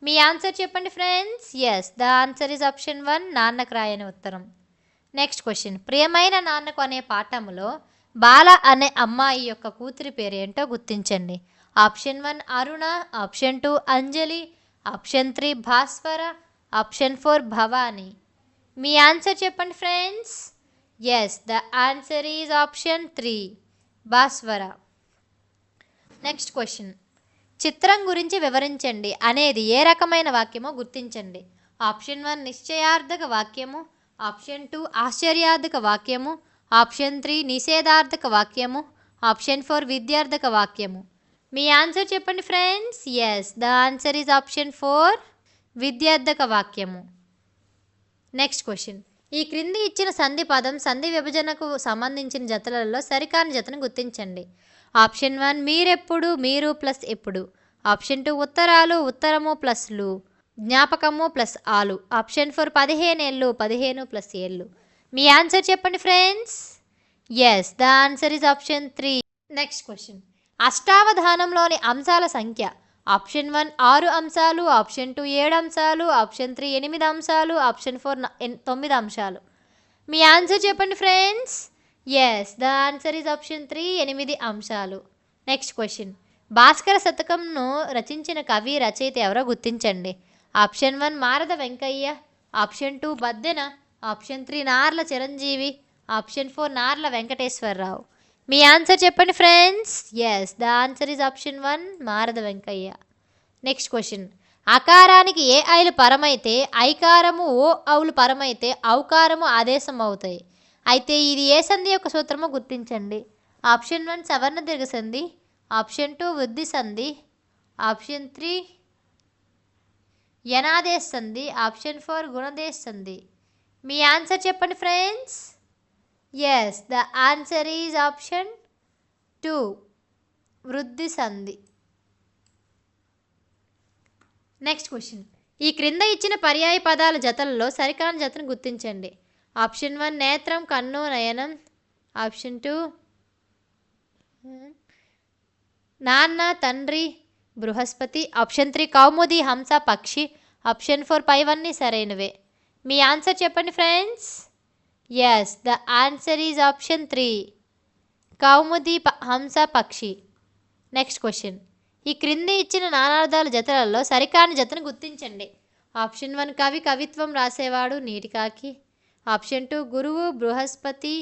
మీ ఆన్సర్ చెప్పండి friends. Yes, the answer is option 1 నాన్నకు రాయని ఉత్తరం. Next question. ప్రియమైన నాన్నకు అనే పాఠములో బాల అనే అమ్మాయి యొక్క కూతురి పేరు ఏంటో గుర్తించండి. Option 1 Aruna, option 2 Anjali, option 3 Bhaswara, option 4 Bhavani. మీ ఆన్సర్ చెప్పండి friends. Yes, the answer is option 3 Bhaswara. Next question. చిత్రం గురించి వివరించండి అనేది ఏ రకమైన వాక్యమో గుర్తించండి. ఆప్షన్ 1 నిశ్చయార్థక వాక్యము, ఆప్షన్ 2 ఆశ్చర్యార్థక వాక్యము, ఆప్షన్ 3 నిషేధార్థక వాక్యము, ఆప్షన్ 4 విద్యార్థక వాక్యము. మీ ఆన్సర్ చెప్పండి friends. Yes, the answer is option 4 విద్యార్థక వాక్యము. Next question. ఈ క్రింది ఇచ్చిన సంధి పదం సంధి విభజనకు సంబంధించిన జతలలో సరికాని జతను గుర్తించండి. ఆప్షన్ 1 మీరెప్పుడు మీరు ప్లస్ ఎప్పుడు, ఆప్షన్ 2 ఉత్తరాలు ఉత్తరము ప్లస్ లు, జ్ఞాపకము ప్లస్ ఆలు, ఆప్షన్ 4 15 ఏళ్ళు 15 ప్లస్ ఏళ్ళు. మీ ఆన్సర్ చెప్పండి friends. Yes, the answer is option 3. Next question. అష్టావధానంలోని అంశాల సంఖ్య. ఆప్షన్ 1 6 అంశాలు, ఆప్షన్ 2 7 అంశాలు, ఆప్షన్ 3 8 అంశాలు, ఆప్షన్ 4 9 అంశాలు. మీ ఆన్సర్ చెప్పండి friends. Yes, the answer is option 3 8 అంశాలు. Next question. భాస్కర శతకంను రచించిన కవి రచయిత ఎవరో గుర్తించండి. Option 1 Marada Venkayya, option 2 Baddena, option 3 Narla Chiranjeevi, option 4 Narla Venkateswararao. మీ ఆన్సర్ చెప్పండి friends. Yes, the answer is option 1 Marada Venkayya. Next question. అకారానికి ఏ ఐలు పరమైతే ఐకారము ఓ ఔలు పరమైతే ఔకారము ఆదేశం అవుతాయి అయితే ఇది ఏ సంధి యొక్క సూత్రమో గుర్తించండి. ఆప్షన్ 1 సవర్ణ దీర్ఘ సంధి, ఆప్షన్ 2 వృద్ధి సంధి, ఆప్షన్ 3 యనాదేశ సంధి, ఆప్షన్ 4 గుణదేశ సంధి. మీ ఆన్సర్ చెప్పండి friends. Yes, the answer is option 2 వృద్ధి సంధి. Next question. ఈ క్రింద ఇచ్చిన పర్యాయ పదాల జతలలో సరికాని జతను గుర్తించండి. ఆప్షన్ 1 నేత్రం, కన్ను, నయనం, ఆప్షన్ 2 నాన్న, తండ్రి, బృహస్పతి, ఆప్షన్ 3 కౌముది, హంస, పక్షి, ఆప్షన్ 4 పైవన్నీ సరైనవే. మీ ఆన్సర్ చెప్పండి friends. Yes, the answer is option 3 కౌముది, హంస, పక్షి. Next question. ఈ క్రింది ఇచ్చిన నానార్థాల జతలలో సరికాని జతను గుర్తించండి. ఆప్షన్ 1 కవి, కవిత్వం రాసేవాడు, నీటికాకి, ఆప్షన్ 2 గురువు, బృహస్పతి,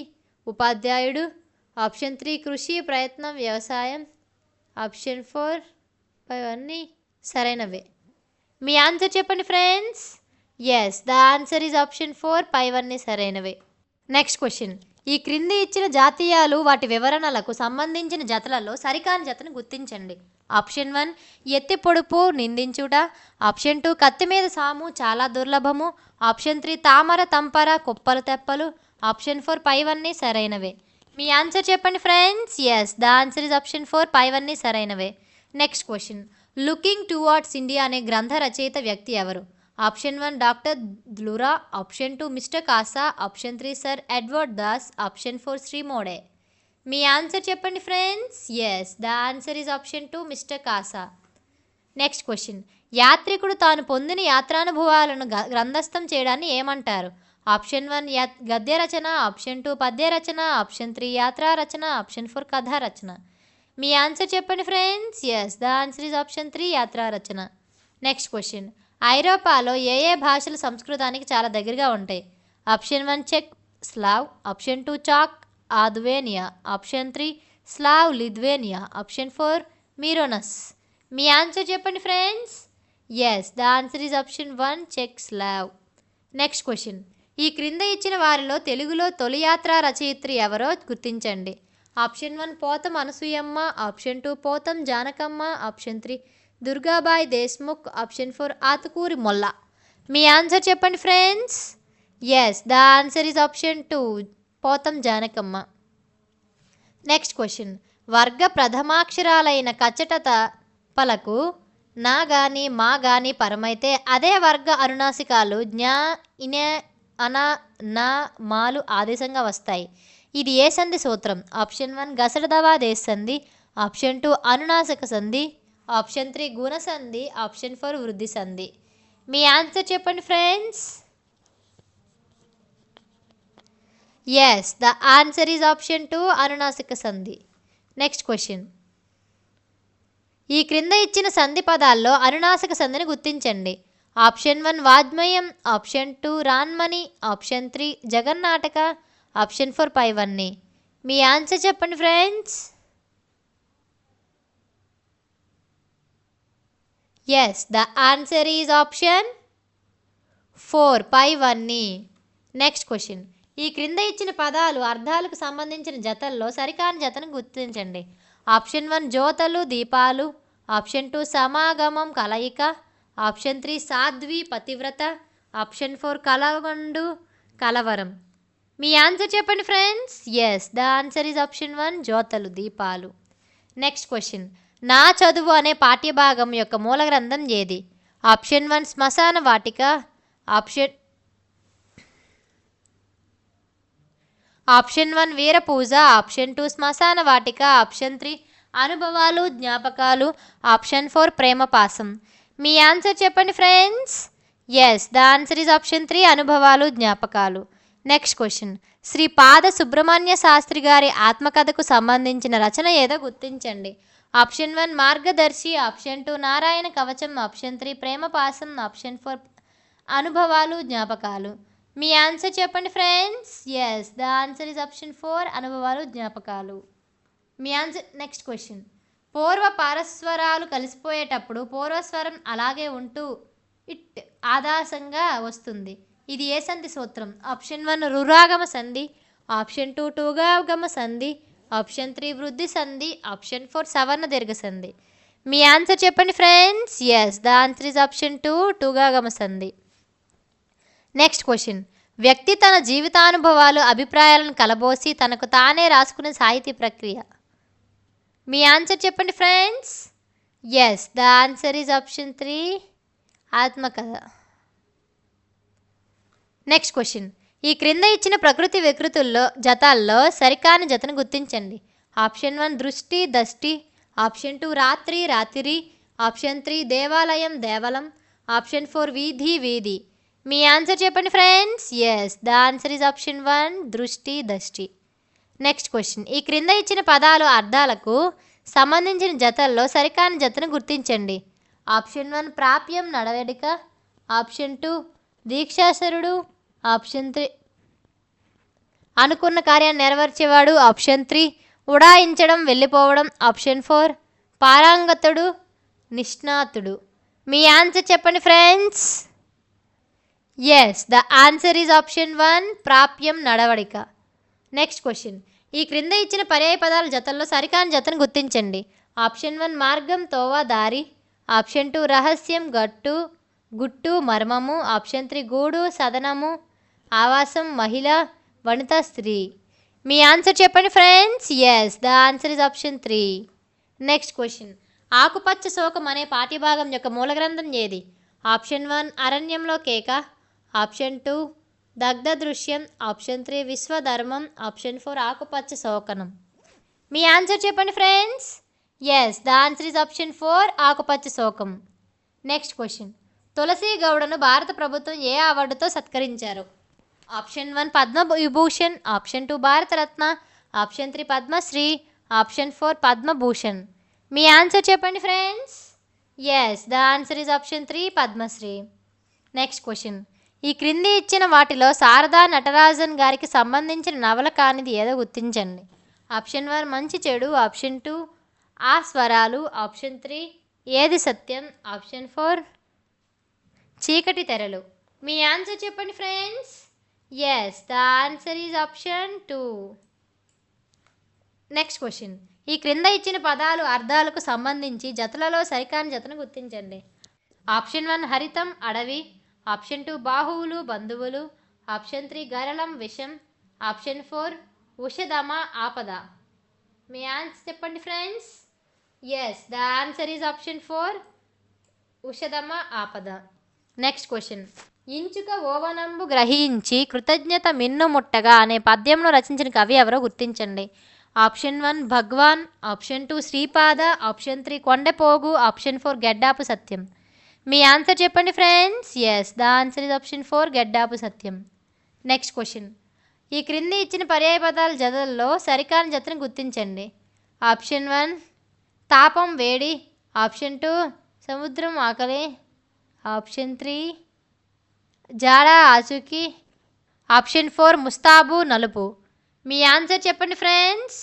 ఉపాధ్యాయుడు, ఆప్షన్ 3 కృషి, ప్రయత్నం, వ్యవసాయం, ఆప్షన్ 4 ఇవన్నీ సరైనవే. మీ ఆన్సర్ చెప్పండి friends. Yes, the answer is option 4 పైవన్నీ సరైనవే. Next question. ఈ క్రింది ఇచ్చిన జాతీయాలు వాటి వివరణలకు సంబంధించిన జతలలో సరికాని జతను గుర్తించండి. ఆప్షన్ 1 ఎత్తి పొడుపు, నిందించుట, ఆప్షన్ 2 కత్తి మీద సాము, చాలా దుర్లభము, ఆప్షన్ 3 తామర, తంపర, కుప్పలు, తెప్పలు, ఆప్షన్ 4 పైవన్నీ సరైనవే. మీ ఆన్సర్ చెప్పండి friends. Yes, the answer is option 4 పైవన్నీ సరైనవే. Next question. Looking towards India అనే గ్రంథ రచయిత వ్యక్తి ఎవరు? ఆప్షన్ 1 డాక్టర్ ధ్లురా, ఆప్షన్ 2 మిస్టర్ కాసా, option 3 sir Edward Das, option 4 Shri మోడే. మీ ఆన్సర్ చెప్పండి friends. Yes, the answer is option 2 mister కాసా. Next question. యాత్రికుడు తాను పొందిన యాత్రానుభవాలను గ్రంథస్థం చేయడాన్ని ఏమంటారు? ఆప్షన్ 1 గద్య రచన, ఆప్షన్ 2 పద్య రచన, ఆప్షన్ 3 యాత్రా రచన, ఆప్షన్ 4 కథా రచన. మీ ఆన్సర్ చెప్పండి friends. Yes, the answer is option 3 యాత్రా రచన. Next question. ఐరోపాలో ఏ ఏ భాషలు సంస్కృతానికి చాలా దగ్గరగా ఉంటాయి? ఆప్షన్ 1 చెక్, స్లావ్, ఆప్షన్ 2 చాక్, ఆద్వేనియా, ఆప్షన్ 3 స్లావ్, లిథువేనియా, ఆప్షన్ 4 మీరోనస్. మీ ఆన్సర్ చెప్పండి friends. Yes, the answer is option 1 చెక్, స్లావ్. Next question. ఈ క్రింద ఇచ్చిన వారిలో తెలుగులో తొలి యాత్రా రచయిత్రి ఎవరో గుర్తించండి. ఆప్షన్ 1 పోతం Anasuyamma, option 2 Potham Janakamma, option 3 Durgabai Deshmukh, option 4 Atukuri Molla. మీ ఆన్సర్ చెప్పండి friends. Yes, the answer is option 2 Potham Janakamma. Next question. వర్గ ప్రథమాక్షరాలైన కచటత పలకు నా గాని మా గాని పరమైతే అదే వర్గ అనునాసికాలు జ్ఞా, ఇన, అన, నా, మాలు ఆదేశంగా వస్తాయి. ఇది ఏ సంధి సూత్రం? ఆప్షన్ 1 గసడదవా దేశ సంధి, ఆప్షన్ 2 అనునాసిక సంధి, ఆప్షన్ 3 గుణ సంధి, ఆప్షన్ 4 వృద్ధి సంధి. మీ ఆన్సర్ చెప్పండి friends. Yes, the answer is option 2 అనునాసిక సంధి. Next question. ఈ క్రింద ఇచ్చిన సంధి పదాల్లో అనునాసిక సంధిని గుర్తించండి. ఆప్షన్ 1 వాజ్మయం, ఆప్షన్ 2 రాన్మణి, ఆప్షన్ 3 జగన్నాటక, ఆప్షన్ 4 పైవన్నీ. మీ ఆన్సర్ చెప్పండి friends. Yes, the answer is option 4 పైవన్నీ. Next question. ఈ క్రింద ఇచ్చిన పదాలు అర్థాలకు సంబంధించిన జతల్లో సరికాని జతను గుర్తించండి. ఆప్షన్ 1 జ్యోతలు, దీపాలు, ఆప్షన్ 2 సమాగమం, కలయిక, ఆప్షన్ 3 సాధ్వి, పతివ్రత, ఆప్షన్ 4 కలగొండు, కలవరం. మీ ఆన్సర్ చెప్పండి friends. Yes, the answer is option 1 జ్యోతలు, దీపాలు. Next question. నా చదువు అనే పాఠ్యభాగం యొక్క మూల గ్రంథం ఏది? ఆప్షన్ 1 శ్మశాన వాటిక, ఆప్షన్ 1 వీరపూజ, ఆప్షన్ 2 శ్మశాన వాటిక, ఆప్షన్ 3 అనుభవాలు, జ్ఞాపకాలు, ఆప్షన్ 4 ప్రేమపాసం. మీ ఆన్సర్ చెప్పండి friends. Yes, the answer is option 3 అనుభవాలు, జ్ఞాపకాలు. Next question. శ్రీ పాద సుబ్రహ్మణ్య శాస్త్రి గారి ఆత్మకథకు సంబంధించిన రచన ఏదో గుర్తించండి. ఆప్షన్ 1 మార్గదర్శి, ఆప్షన్ 2 నారాయణ కవచం, ఆప్షన్ 3 ప్రేమపాసం, ఆప్షన్ 4 అనుభవాలు, జ్ఞాపకాలు. మీ ఆన్సర్ చెప్పండి friends. Yes, the answer is option 4 అనుభవాలు, జ్ఞాపకాలు. మీ ఆన్సర్. Next question. పూర్వ పారస్వరాలు కలిసిపోయేటప్పుడు పూర్వస్వరం అలాగే ఉంటూ ఇట్ ఆదాసంగా వస్తుంది. ఇది ఏ సంధి సూత్రం? ఆప్షన్ 1 రురాగమ సంధి, ఆప్షన్ 2 టూగాగమ సంధి, ఆప్షన్ 3 వృద్ధి సంధి, ఆప్షన్ 4 సవర్ణ దీర్ఘ సంధి. మీ ఆన్సర్ చెప్పండి friends. Yes, the answer is option 2 టూగాగమ సంధి. Next question. వ్యక్తి తన జీవితానుభవాలు అభిప్రాయాలను కలబోసి తనకు తానే రాసుకునే సాహితీ ప్రక్రియ. మీ ఆన్సర్ చెప్పండి friends. Yes, the answer is option 3 ఆత్మకథ. Next question. ఈ క్రింద ఇచ్చిన ప్రకృతి వికృతుల్లో జతాల్లో సరికాని జతను గుర్తించండి. ఆప్షన్ 1 దృష్టి దష్టి, ఆప్షన్ 2 రాత్రి రాతిరి, ఆప్షన్ 3 దేవాలయం దేవలం, ఆప్షన్ 4 వీధి వీధి. మీ ఆన్సర్ చెప్పండి friends. Yes, the answer is option 1 దృష్టి దష్టి. Next question. ఈ క్రింద ఇచ్చిన పదాలు అర్థాలకు సంబంధించిన జతల్లో సరికాని జతను గుర్తించండి. ఆప్షన్ 1 ప్రాప్యం నడవడిక, ఆప్షన్ 2 దీక్షాసరుడు, ఆప్షన్ 3 అనుకున్న కార్యాన్ని నెరవేర్చేవాడు, ఆప్షన్ 3 ఉడాయించడం వెళ్ళిపోవడం, ఆప్షన్ 4 పారంగతుడు నిష్ణాతుడు. మీ ఆన్సర్ చెప్పండి friends. Yes, the answer is option 1 ప్రాప్యం నడవడిక. Next question. ఈ క్రింద ఇచ్చిన పర్యాయ పదాల జతల్లో సరికాని జతను గుర్తించండి. ఆప్షన్ 1 మార్గం తోవ దారి, ఆప్షన్ 2 రహస్యం గట్టు గుట్టు మర్మము, ఆప్షన్ 3 గూడు సదనము ఆవాసం మహిళ వనిత స్త్రీ. మీ ఆన్సర్ చెప్పండి friends. Yes, the answer is option 3. Next question. ఆకుపచ్చ శోకం అనే పాఠ్యభాగం యొక్క మూల గ్రంథం ఏది? ఆప్షన్ 1 అరణ్యంలో కేక, ఆప్షన్ 2 దగ్ధ దృశ్యం, ఆప్షన్ 3 విశ్వధర్మం, ఆప్షన్ 4 ఆకుపచ్చ శోకనం. మీ ఆన్సర్ చెప్పండి friends. Yes, the answer is option 4 ఆకుపచ్చ శోకం. Next question. తులసి గౌడను భారత ప్రభుత్వం ఏ అవార్డుతో సత్కరించారు? Option 1 Padma Vibhushan, option 2 Bharat Ratna, option 3 Padmashri, option 4 Padma Bhushan. మీ ఆన్సర్ చెప్పండి friends. Yes, the answer is option 3 Padmashri. Next question. ఈ క్రింది ఇచ్చిన వాటిలో శారదా నటరాజన్ గారికి సంబంధించిన నవల కానిది ఏదో గుర్తించండి. ఆప్షన్ 1 మంచి చెడు, ఆప్షన్ 2 ఆ స్వరాలు, ఆప్షన్ 3 ఏది సత్యం, ఆప్షన్ 4 చీకటి తెరలు. మీ ఆన్సర్ చెప్పండి friends. Yes, the answer is option 2. Next question. ఈ క్రింద ఇచ్చిన పదాలు అర్థాలకు సంబంధించి జతలలో సరికాని జతను గుర్తించండి. ఆప్షన్ 1 హరితం అడవి, ఆప్షన్ 2 బాహువులు బంధువులు, ఆప్షన్ 3 గరళం విషం, ఆప్షన్ 4 ఉషధమ ఆపద. మీ ఆన్సర్ చెప్పండి friends. Yes, the answer is option 4 ఉషధమ ఆపద. Next question. ఇంచుక ఓవనంబు గ్రహించి కృతజ్ఞత మిన్నుముట్టగా అనే పద్యంలో రచించిన కవి ఎవరో గుర్తించండి. Option 1 Bhagavan, option 2 Sripada, option 3 Kondapogu, option 4 Geddapu Satyam. మీ ఆన్సర్ చెప్పండి friends. Yes, the answer is option 4 Geddapu Satyam. Next question. ఈ క్రింది ఇచ్చిన పర్యాయ పదాల జతల్లో సరికాని జతను గుర్తించండి. ఆప్షన్ 1 తాపం వేడి, ఆప్షన్ 2 సముద్రం ఆకలి, ఆప్షన్ 3 జాడ ఆచూకీ, ఆప్షన్ 4 ముస్తాబు నలుపు. మీ ఆన్సర్ చెప్పండి friends.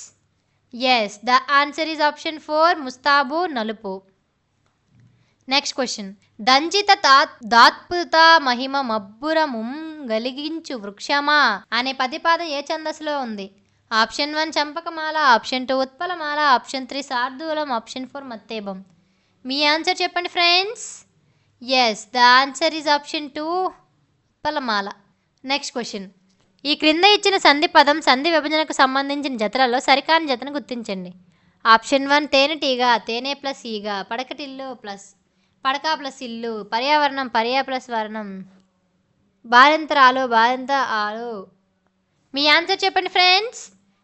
Yes, the answer is option 4 ముస్తాబు నలుపు. Next question. దంచిత దాత్పుత మహిమ మబ్బురముం గలిగించు వృక్షమా అనే పదిపాదం ఏ ఛందస్సులో ఉంది? ఆప్షన్ 1 చంపకమాల, ఆప్షన్ 2 ఉత్పలమాల, ఆప్షన్ 3 శార్దూలం, ఆప్షన్ 4 మత్తేబం. మీ ఆన్సర్ చెప్పండి friends. Yes, the answer is option 2 ఉత్పలమాల. Next question. ఈ క్రింద ఇచ్చిన సంధి పదం సంధి విభజనకు సంబంధించిన జతలలో సరికాని జతను గుర్తించండి. ఆప్షన్ 1 తేనెటీగ, తేనె ప్లస్ ఈగ, పడకటిల్లు ప్లస్ పడక ప్లస్ ఇల్లు, పర్యావరణం పర్యా ప్లస్ వర్ణం, బాలింతరాలు బాలింత ఆలు. మీ ఆన్సర్ చెప్పండి friends.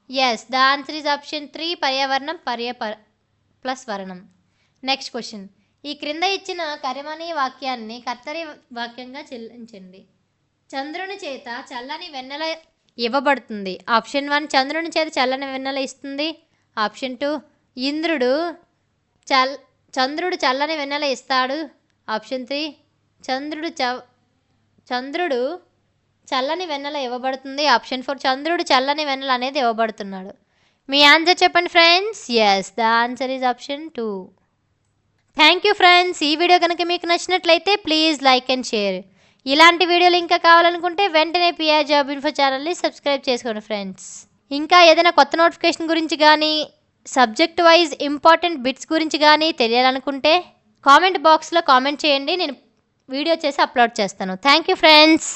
Yes, the answer is option 3 పర్యావరణం పర్య ప్లస్ వర్ణం. Next question. ఈ క్రింద ఇచ్చిన కరిమణి వాక్యాన్ని కర్తరి వాక్యంగా చెల్లించండి. చంద్రుని చేత చల్లని వెన్నెల ఇవ్వబడుతుంది. ఆప్షన్ 1 చంద్రుని చేత చల్లని వెన్నెల ఇస్తుంది, ఆప్షన్ 2 ఇంద్రుడు చంద్రుడు చల్లని వెన్నెల ఇస్తాడు, ఆప్షన్ 3 చంద్రుడు చల్లని వెన్నెల ఇవ్వబడుతుంది, ఆప్షన్ 4 చంద్రుడు చల్లని వెన్నెల అనేది ఇవ్వబడుతున్నాడు. మీ ఆన్సర్ చెప్పండి friends. Yes, the answer is option 2. Thank you friends. ఈ వీడియో కనుక మీకు నచ్చినట్లయితే ప్లీజ్ లైక్ అండ్ షేర్. ఇలాంటి వీడియోలు ఇంకా కావాలనుకుంటే వెంటనే పిఆర్ జాబ్ ఇన్ఫో ఛానల్ని సబ్స్క్రైబ్ చేసుకోండి ఫ్రెండ్స్. ఇంకా ఏదైనా కొత్త నోటిఫికేషన్ గురించి కానీ సబ్జెక్ట్ వైజ్ ఇంపార్టెంట్ బిట్స్ గురించి కానీ తెలియాలనుకుంటే కామెంట్ బాక్స్లో కామెంట్ చేయండి. నేను వీడియో చేసి అప్లోడ్ చేస్తాను. Thank you friends.